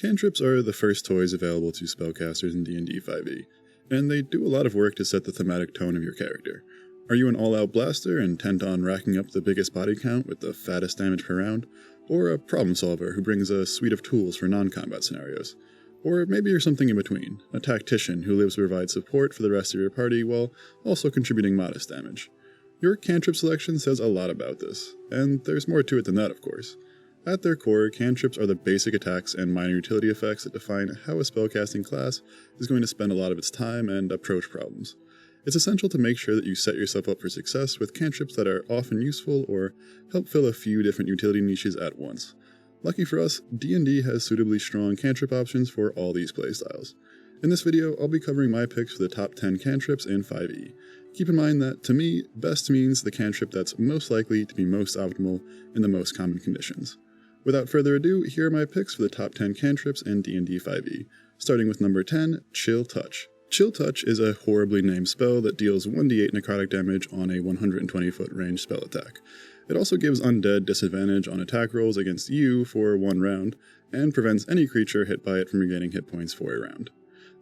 Cantrips are the first toys available to spellcasters in D&D 5e, and they do a lot of work to set the thematic tone of your character. Are you an all-out blaster intent on racking up the biggest body count with the fattest damage per round? Or a problem solver who brings a suite of tools for non-combat scenarios? Or maybe you're something in between, a tactician who lives to provide support for the rest of your party while also contributing modest damage. Your cantrip selection says a lot about this, and there's more to it than that, of course. At their core, cantrips are the basic attacks and minor utility effects that define how a spellcasting class is going to spend a lot of its time and approach problems. It's essential to make sure that you set yourself up for success with cantrips that are often useful or help fill a few different utility niches at once. Lucky for us, D&D has suitably strong cantrip options for all these playstyles. In this video, I'll be covering my picks for the top 10 cantrips in 5e. Keep in mind that, to me, best means the cantrip that's most likely to be most optimal in the most common conditions. Without further ado, here are my picks for the top 10 cantrips in D&D 5e, starting with number 10, Chill Touch. Chill Touch is a horribly named spell that deals 1d8 necrotic damage on a 120-foot range spell attack. It also gives undead disadvantage on attack rolls against you for 1 round, and prevents any creature hit by it from regaining hit points for a round.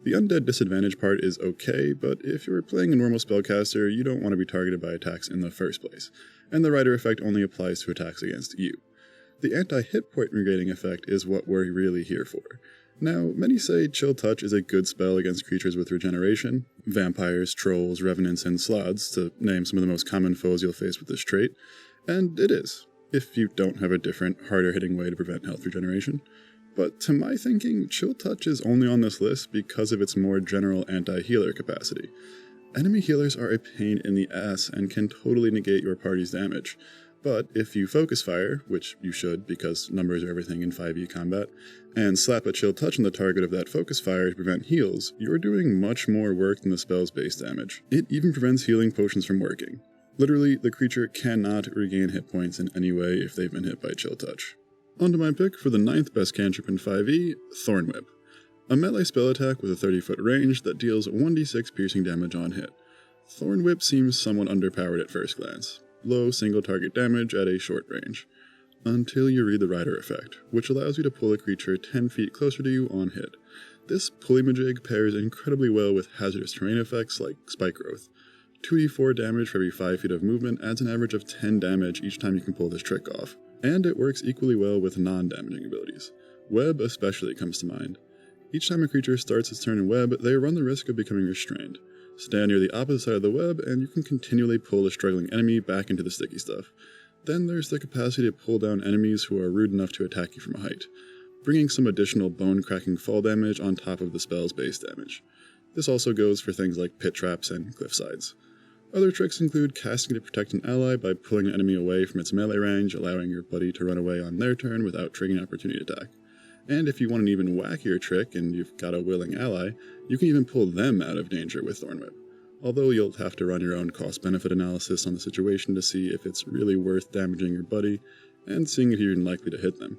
The undead disadvantage part is okay, but if you're playing a normal spellcaster, you don't want to be targeted by attacks in the first place, and the rider effect only applies to attacks against you. The anti-hit point regaining effect is what we're really here for. Now, many say Chill Touch is a good spell against creatures with regeneration, vampires, trolls, revenants, and sloths, to name some of the most common foes you'll face with this trait, and it is, if you don't have a different, harder-hitting way to prevent health regeneration. But to my thinking, Chill Touch is only on this list because of its more general anti-healer capacity. Enemy healers are a pain in the ass and can totally negate your party's damage. But if you focus fire, which you should because numbers are everything in 5e combat, and slap a Chill Touch on the target of that focus fire to prevent heals, you're doing much more work than the spell's base damage. It even prevents healing potions from working. Literally, the creature cannot regain hit points in any way if they've been hit by Chill Touch. On to my pick for the 9th best cantrip in 5e, Thorn Whip. A melee spell attack with a 30-foot range that deals 1d6 piercing damage on hit. Thorn Whip seems somewhat underpowered at first glance. Low single target damage at a short range, until you read the rider effect, which allows you to pull a creature 10 feet closer to you on hit. This pullymajig pairs incredibly well with hazardous terrain effects like spike growth. 2d4 damage for every 5 feet of movement adds an average of 10 damage each time you can pull this trick off, and it works equally well with non-damaging abilities. Web especially comes to mind. Each time a creature starts its turn in web, they run the risk of becoming restrained. Stand near the opposite side of the web, and you can continually pull a struggling enemy back into the sticky stuff. Then there's the capacity to pull down enemies who are rude enough to attack you from a height, bringing some additional bone-cracking fall damage on top of the spell's base damage. This also goes for things like pit traps and cliff sides. Other tricks include casting to protect an ally by pulling an enemy away from its melee range, allowing your buddy to run away on their turn without triggering an opportunity attack. And if you want an even wackier trick and you've got a willing ally, you can even pull them out of danger with Thorn Whip. Although you'll have to run your own cost-benefit analysis on the situation to see if it's really worth damaging your buddy, and seeing if you're even likely to hit them.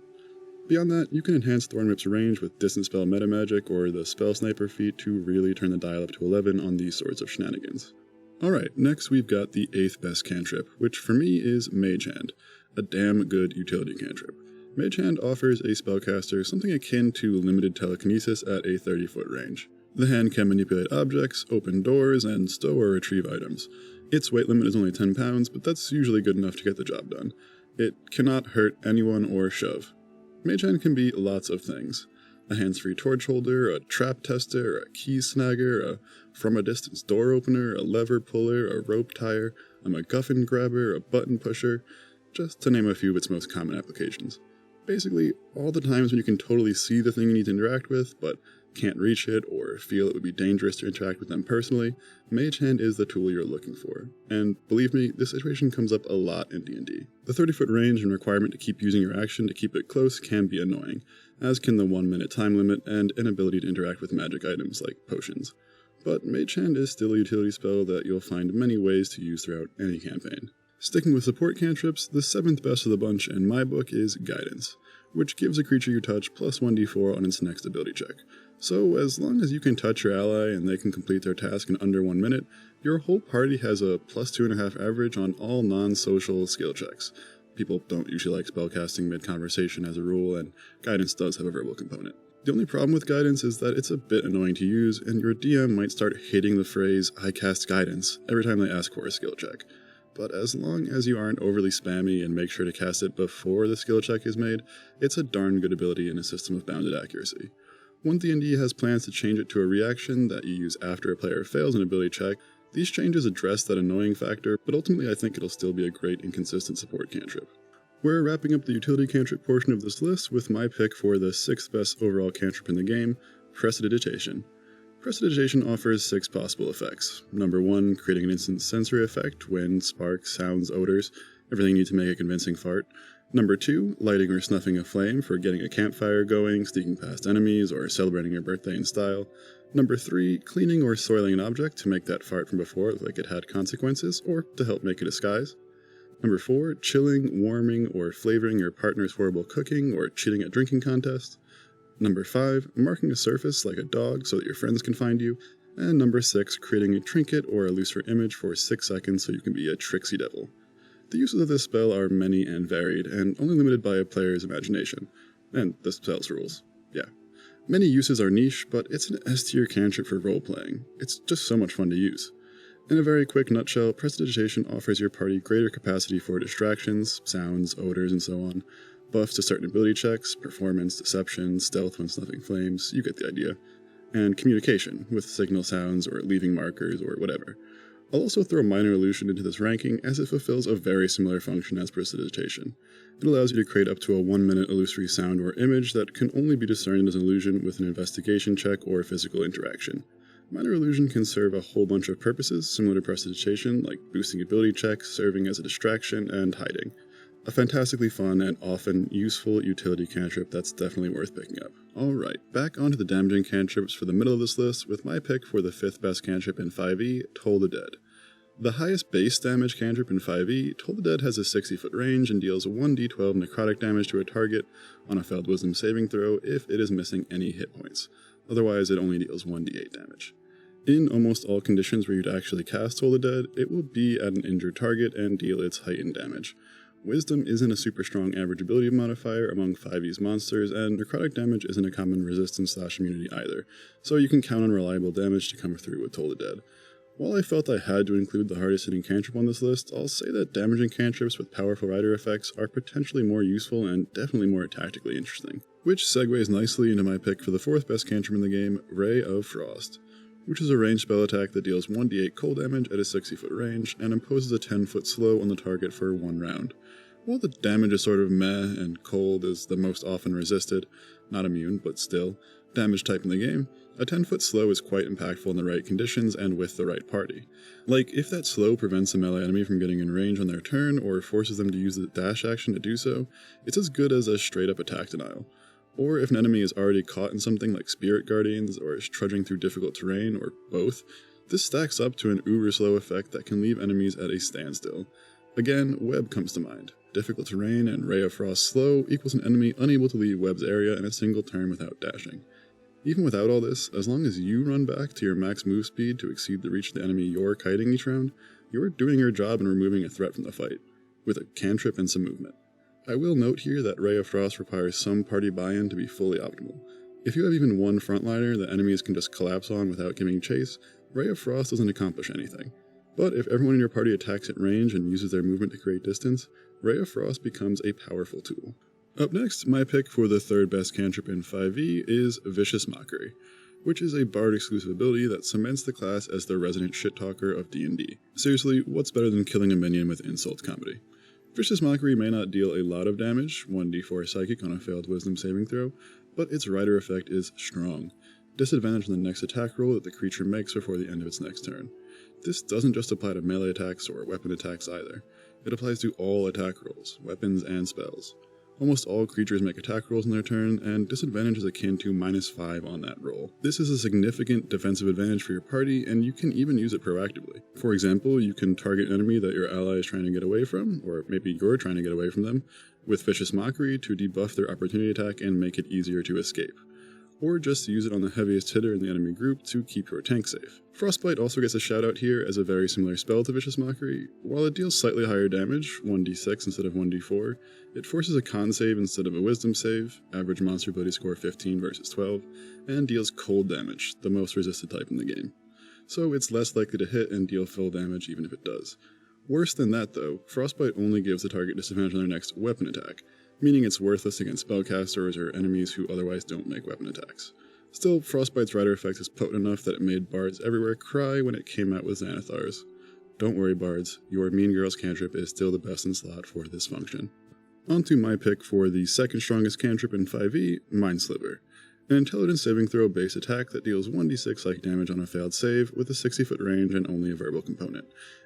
Beyond that, you can enhance Thorn Whip's range with Distant Spell Meta Magic or the Spell Sniper feat to really turn the dial up to 11 on these sorts of shenanigans. Alright, next we've got the 8th best cantrip, which for me is Mage Hand, a damn good utility cantrip. Mage Hand offers a spellcaster something akin to limited telekinesis at a 30-foot range. The hand can manipulate objects, open doors, and stow or retrieve items. Its weight limit is only 10 pounds, but that's usually good enough to get the job done. It cannot hurt anyone or shove. Mage Hand can be lots of things. A hands-free torch holder, a trap tester, a key snagger, a from-a-distance door opener, a lever puller, a rope tire, a MacGuffin grabber, a button pusher, just to name a few of its most common applications. Basically, all the times when you can totally see the thing you need to interact with, but can't reach it or feel it would be dangerous to interact with them personally, Mage Hand is the tool you're looking for. And believe me, this situation comes up a lot in D&D. The 30-foot range and requirement to keep using your action to keep it close can be annoying, as can the 1-minute time limit and inability to interact with magic items like potions. But Mage Hand is still a utility spell that you'll find many ways to use throughout any campaign. Sticking with support cantrips, the 7th best of the bunch in my book is Guidance, which gives a creature you touch plus 1d4 on its next ability check. So as long as you can touch your ally and they can complete their task in under 1 minute, your whole party has a plus 2.5 average on all non-social skill checks. People don't usually like spellcasting mid-conversation as a rule, and Guidance does have a verbal component. The only problem with guidance is that it's a bit annoying to use, and your DM might start hating the phrase, "I cast guidance," every time they ask for a skill check. But as long as you aren't overly spammy and make sure to cast it before the skill check is made, it's a darn good ability in a system of bounded accuracy. One D&D has plans to change it to a reaction that you use after a player fails an ability check. These changes address that annoying factor, but ultimately I think it'll still be a great and consistent support cantrip. We're wrapping up the utility cantrip portion of this list with my pick for the 6th best overall cantrip in the game, Prestidigitation. Prestidigitation offers 6 possible effects. Number 1, creating an instant sensory effect, wind, sparks, sounds, odors, everything you need to make a convincing fart. Number 2, lighting or snuffing a flame for getting a campfire going, sneaking past enemies, or celebrating your birthday in style. Number 3, cleaning or soiling an object to make that fart from before look like it had consequences, or to help make a disguise. Number 4, chilling, warming, or flavoring your partner's horrible cooking or cheating at drinking contests. Number 5, marking a surface like a dog so that your friends can find you. And number 6, creating a trinket or a looser image for 6 seconds so you can be a tricksy devil. The uses of this spell are many and varied, and only limited by a player's imagination. And the spell's rules. Yeah. Many uses are niche, but it's an S-tier cantrip for role-playing. It's just so much fun to use. In a very quick nutshell, Prestidigitation offers your party greater capacity for distractions, sounds, odors, and so on, buffs to certain ability checks, performance, deception, stealth when snuffing flames, you get the idea, and communication, with signal sounds or leaving markers or whatever. I'll also throw Minor Illusion into this ranking as it fulfills a very similar function as Prestidigitation. It allows you to create up to a 1-minute illusory sound or image that can only be discerned as an illusion with an investigation check or physical interaction. Minor Illusion can serve a whole bunch of purposes similar to Prestidigitation, like boosting ability checks, serving as a distraction, and hiding. A fantastically fun and often useful utility cantrip that's definitely worth picking up. Alright, back onto the damaging cantrips for the middle of this list with my pick for the 5th best cantrip in 5e, Toll the Dead. The highest base damage cantrip in 5e, Toll the Dead has a 60-foot range and deals 1d12 necrotic damage to a target on a failed wisdom saving throw if it is missing any hit points. Otherwise, it only deals 1d8 damage. In almost all conditions where you'd actually cast Toll the Dead, it will be at an injured target and deal its heightened damage. Wisdom isn't a super strong average ability modifier among 5e's monsters, and necrotic damage isn't a common resistance/immunity either, so you can count on reliable damage to come through with Toll the Dead. While I felt I had to include the hardest hitting cantrip on this list, I'll say that damaging cantrips with powerful rider effects are potentially more useful and definitely more tactically interesting. Which segues nicely into my pick for the 4th best cantrip in the game, Ray of Frost, which is a ranged spell attack that deals 1d8 cold damage at a 60-foot range and imposes a 10-foot slow on the target for 1 round. While the damage is sort of meh and cold is the most often resisted, not immune, but still, damage type in the game, a 10-foot slow is quite impactful in the right conditions and with the right party. Like, if that slow prevents a melee enemy from getting in range on their turn or forces them to use the dash action to do so, it's as good as a straight-up attack denial. Or if an enemy is already caught in something like Spirit Guardians or is trudging through difficult terrain, or both, this stacks up to an uber slow effect that can leave enemies at a standstill. Again, Web comes to mind. Difficult terrain and Ray of Frost slow equals an enemy unable to leave Web's area in a single turn without dashing. Even without all this, as long as you run back to your max move speed to exceed the reach of the enemy you're kiting each round, you're doing your job in removing a threat from the fight, with a cantrip and some movement. I will note here that Ray of Frost requires some party buy-in to be fully optimal. If you have even one frontliner that enemies can just collapse on without giving chase, Ray of Frost doesn't accomplish anything. But if everyone in your party attacks at range and uses their movement to create distance, Ray of Frost becomes a powerful tool. Up next, my pick for the 3rd best cantrip in 5e is Vicious Mockery, which is a bard exclusive ability that cements the class as the resident shit-talker of D&D. Seriously, what's better than killing a minion with insult comedy? Vicious Mockery may not deal a lot of damage, 1d4 psychic on a failed wisdom saving throw, but its rider effect is strong. Disadvantage on the next attack roll that the creature makes before the end of its next turn. This doesn't just apply to melee attacks or weapon attacks either. It applies to all attack rolls, weapons, and spells. Almost all creatures make attack rolls on their turn, and disadvantage is akin to -5 on that roll. This is a significant defensive advantage for your party, and you can even use it proactively. For example, you can target an enemy that your ally is trying to get away from, or maybe you're trying to get away from them, with Vicious Mockery to debuff their opportunity attack and make it easier to escape. or just use it on the heaviest hitter in the enemy group to keep your tank safe. Frostbite also gets a shout out here as a very similar spell to Vicious Mockery. While it deals slightly higher damage, 1d6 instead of 1d4, it forces a con save instead of a wisdom save, average monster ability score 15 versus 12, and deals cold damage, the most resisted type in the game. So it's less likely to hit and deal full damage even if it does. Worse than that though, Frostbite only gives the target disadvantage on their next weapon attack, meaning it's worthless against spellcasters or enemies who otherwise don't make weapon attacks. Still, Frostbite's rider effect is potent enough that it made bards everywhere cry when it came out with Xanathars. Don't worry bards, your Mean Girls cantrip is still the best in slot for this function. On to my pick for the second strongest cantrip in 5e, Mind Sliver. An intelligence saving throw based attack that deals 1d6 psychic damage on a failed save with a 60-foot range and only a verbal component.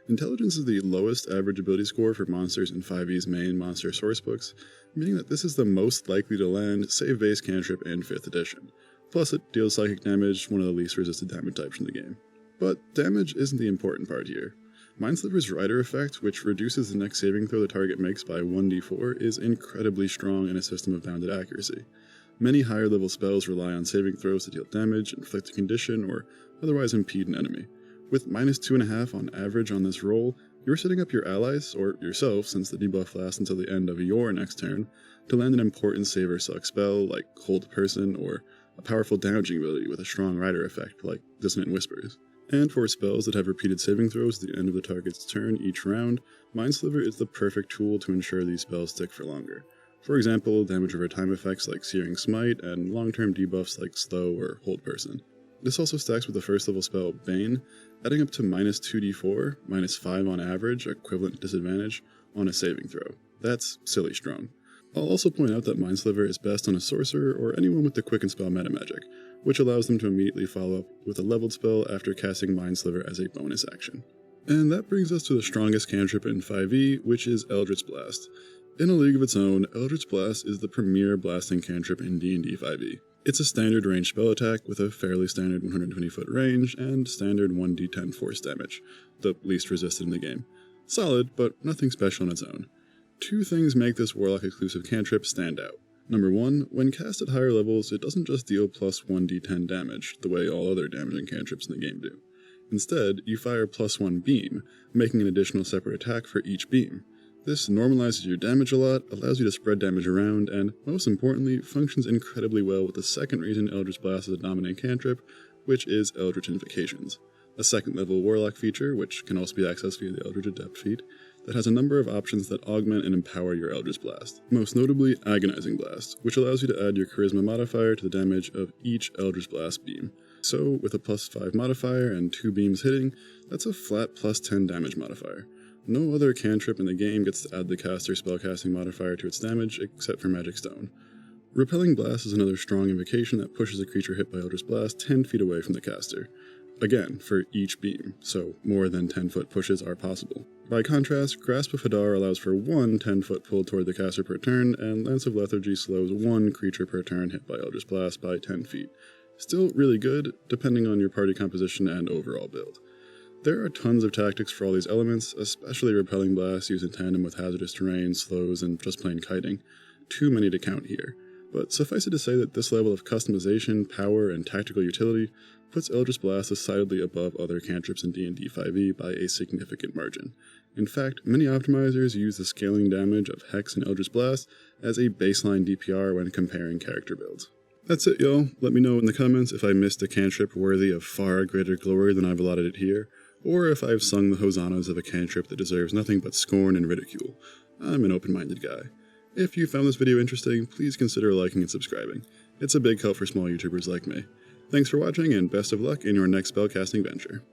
Intelligence is the lowest average ability score for monsters in 5e's main monster sourcebooks, meaning that this is the most likely to land save-based cantrip in 5th edition. Plus it deals psychic damage, one of the least resisted damage types in the game. But damage isn't the important part here. Mind Sliver's rider effect, which reduces the next saving throw the target makes by 1d4, is incredibly strong in a system of bounded accuracy. Many higher level spells rely on saving throws to deal damage, inflict a condition, or otherwise impede an enemy. With minus 2.5 on average on this roll, you're setting up your allies, or yourself since the debuff lasts until the end of your next turn, to land an important save or suck spell like Hold Person or a powerful damaging ability with a strong rider effect like Dissonant Whispers. And for spells that have repeated saving throws at the end of the target's turn each round, Mind Sliver is the perfect tool to ensure these spells stick for longer. For example, damage over time effects like Searing Smite, and long-term debuffs like Slow or Hold Person. This also stacks with the first level spell Bane, adding up to minus 2d4, minus 5 on average, equivalent disadvantage, on a saving throw. That's silly strong. I'll also point out that Mind Sliver is best on a sorcerer or anyone with the Quicken Spell meta magic, which allows them to immediately follow up with a leveled spell after casting Mind Sliver as a bonus action. And that brings us to the strongest cantrip in 5e, which is Eldritch Blast. In a league of its own, Eldritch Blast is the premier blasting cantrip in D&D 5e. It's a standard range spell attack with a fairly standard 120-foot range and standard 1d10 force damage, the least resisted in the game. Solid, but nothing special on its own. Two things make this Warlock exclusive cantrip stand out. Number one, when cast at higher levels, it doesn't just deal plus 1d10 damage, the way all other damaging cantrips in the game do. Instead, you fire plus 1 beam, making an additional separate attack for each beam. This normalizes your damage a lot, allows you to spread damage around, and, most importantly, functions incredibly well with the second reason Eldritch Blast is a dominant cantrip, which is Eldritch Invocations. A second level Warlock feature, which can also be accessed via the Eldritch Adept feat, that has a number of options that augment and empower your Eldritch Blast. Most notably, Agonizing Blast, which allows you to add your Charisma modifier to the damage of each Eldritch Blast beam. So, with a plus 5 modifier and 2 beams hitting, that's a flat plus 10 damage modifier. No other cantrip in the game gets to add the caster spellcasting modifier to its damage except for Magic Stone. Repelling Blast is another strong invocation that pushes a creature hit by Eldritch Blast 10 feet away from the caster. Again, for each beam, so more than 10-foot pushes are possible. By contrast, Grasp of Hadar allows for one 10-foot pull toward the caster per turn, and Lance of Lethargy slows one creature per turn hit by Eldritch Blast by 10 feet. Still really good, depending on your party composition and overall build. There are tons of tactics for all these elements, especially Repelling Blast used in tandem with hazardous terrain, slows, and just plain kiting. Too many to count here. But suffice it to say that this level of customization, power, and tactical utility puts Eldritch Blast decidedly above other cantrips in D&D 5e by a significant margin. In fact, many optimizers use the scaling damage of Hex and Eldritch Blast as a baseline DPR when comparing character builds. That's it, y'all. Let me know in the comments if I missed a cantrip worthy of far greater glory than I've allotted it here, or if I've sung the hosannas of a cantrip that deserves nothing but scorn and ridicule. I'm an open-minded guy. If you found this video interesting, please consider liking and subscribing. It's a big help for small YouTubers like me. Thanks for watching, and best of luck in your next spellcasting venture.